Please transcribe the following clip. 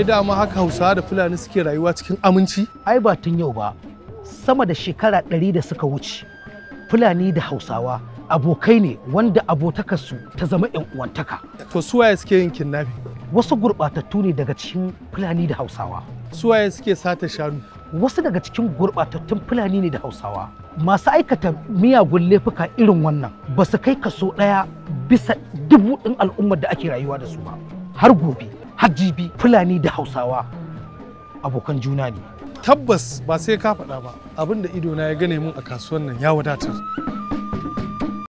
wai dama haka Hausawa da Fulani suke rayuwa cikin aminci? Ai ba tun yau ba, sama da shekara 100 da suka wuce, Fulani da Hausawa abokai ne wanda abotakarsu ta zama 'yan uwantaka. To suwaye suke yin kidnapping? Wasu gurɓatattu ne daga cikin Fulani da Hausawa. Suwaye suke sata shanu? Wasu daga cikin gurɓatattun Fulani ne da Hausawa. Masu aikata miyagun laifuka irin wannan ba su kai kaso 1 bisa 1000 ɗin al'ummar da ake rayuwa da su ba. Har gobe, har jibi, Fulani da Hausawa abokan juna ne. Tabbas ba sai ka faɗa ba, abin da idona ya gane mun a kasuwan nan ya wadatar.